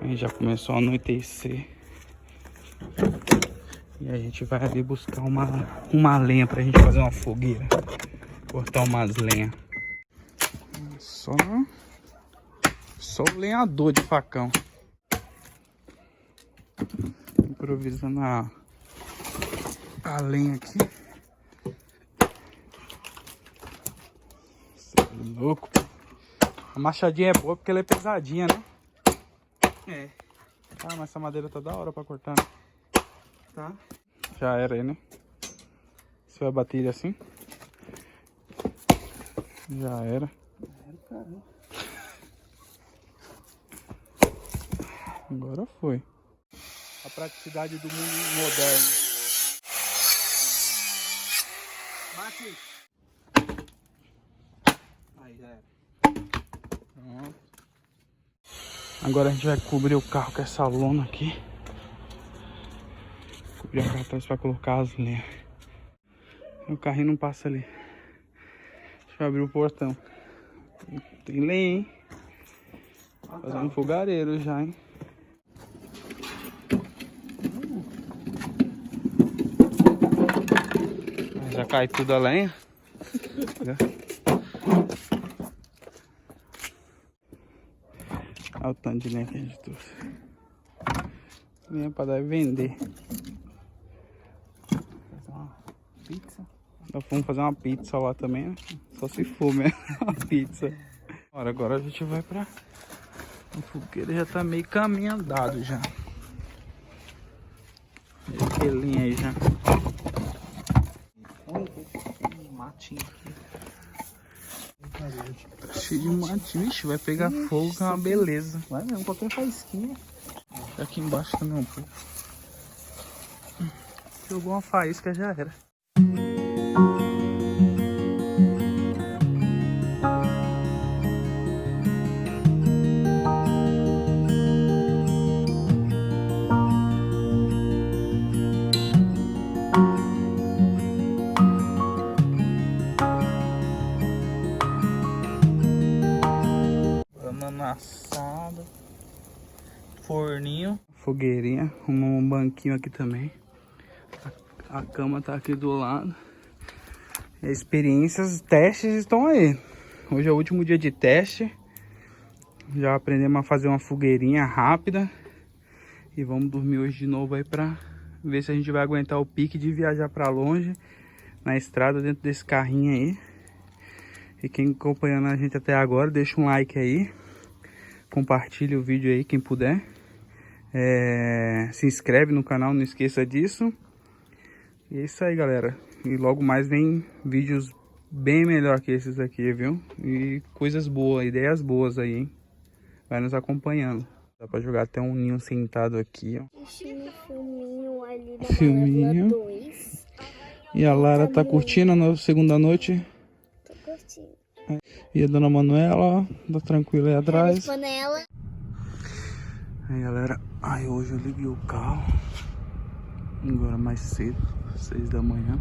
Aí já começou a anoitecer. E a gente vai ali buscar uma lenha pra gente fazer uma fogueira. Cortar umas lenhas. Só o lenhador de facão. Improvisando a lenha aqui. Você é louco. A machadinha é boa porque ela é pesadinha, né? É. Ah, mas essa madeira tá da hora pra cortar, né? Tá. Já era aí, né? Você vai bater ele assim? Já era. Caramba. Agora foi. A praticidade do mundo moderno. Bate. Aí já era. Pronto. Agora a gente vai cobrir o carro com essa lona aqui. Cobrir a carroça pra colocar as lenhas. O carrinho não passa ali. Deixa eu abrir o portão. Tem lenha, hein? Fazendo fogareiro já, hein? Já cai tudo a lenha. Olha o tanto de lenha que a gente trouxe. Lenha pra dar e vender. Fazer uma pizza. Nós vamos fazer uma pizza lá também, né? Só se for mesmo, uma pizza. Agora a gente vai pra... A fogueira já tá meio caminho andado já. Esse linha aí já. Olha que matinho aqui. Tá cheio de matinho. Vixe, vai pegar fogo, que é uma beleza. Vai mesmo, qualquer faísquinha. Aqui embaixo também um pouco. Jogou uma faísca, já era. Banana assada. Forninho. Fogueirinha. Um banquinho aqui também. A cama tá aqui do lado. Experiências, testes estão aí. Hoje é o último dia de teste. Já aprendemos a fazer uma fogueirinha rápida. E vamos dormir hoje de novo aí pra ver se a gente vai aguentar o pique de viajar pra longe. Na estrada, dentro desse carrinho aí. E quem acompanhando a gente até agora, deixa um like aí. Compartilha o vídeo aí, quem puder. Se inscreve no canal, não esqueça disso. E é isso aí, galera. E logo mais vem vídeos bem melhor que esses aqui, viu? E coisas boas, ideias boas aí, hein? Vai nos acompanhando. Dá pra jogar até um ninho sentado aqui, ó. Assistindo filminho ali da Filminho. 2. E a Lara tá curtindo a segunda noite. Tô curtindo. E a dona Manuela, ó, tá tranquila aí atrás. Panela. Aí, galera. Aí hoje eu liguei o carro. Agora mais cedo, 6 da manhã.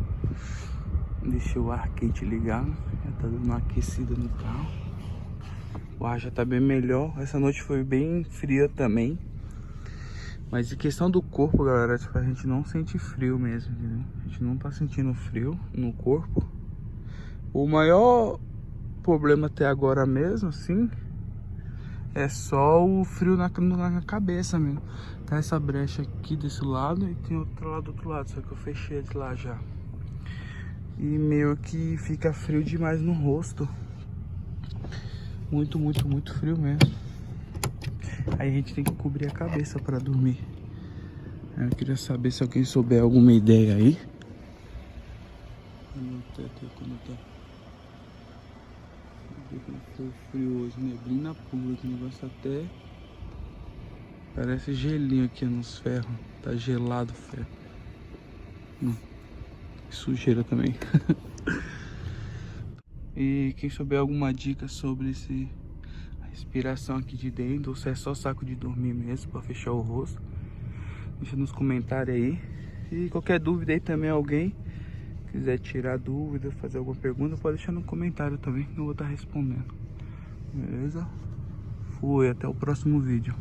Deixei o ar quente ligado. Já tá dando uma aquecida no carro. O ar já tá bem melhor. Essa noite foi bem fria também. Mas em questão do corpo, galera, tipo, a gente não sente frio mesmo, entendeu? A gente não tá sentindo frio no corpo. O maior problema até agora mesmo, assim, é só o frio na cabeça mesmo. Tá essa brecha aqui desse lado e tem outro lá do outro lado, só que eu fechei de lá já. E meio que fica frio demais no rosto. Muito, muito, muito frio mesmo. Aí a gente tem que cobrir a cabeça pra dormir. Eu queria saber se alguém souber alguma ideia aí. Foi frio hoje, neblina pura, que negócio até parece gelinho aqui nos ferros. Tá gelado o ferro. Sujeira também. E quem souber alguma dica sobre a respiração aqui de dentro, ou se é só saco de dormir mesmo pra fechar o rosto, deixa nos comentários aí. E qualquer dúvida aí também, alguém quiser tirar dúvida, fazer alguma pergunta, pode deixar no comentário também, que eu vou estar respondendo. Beleza? Fui, até o próximo vídeo.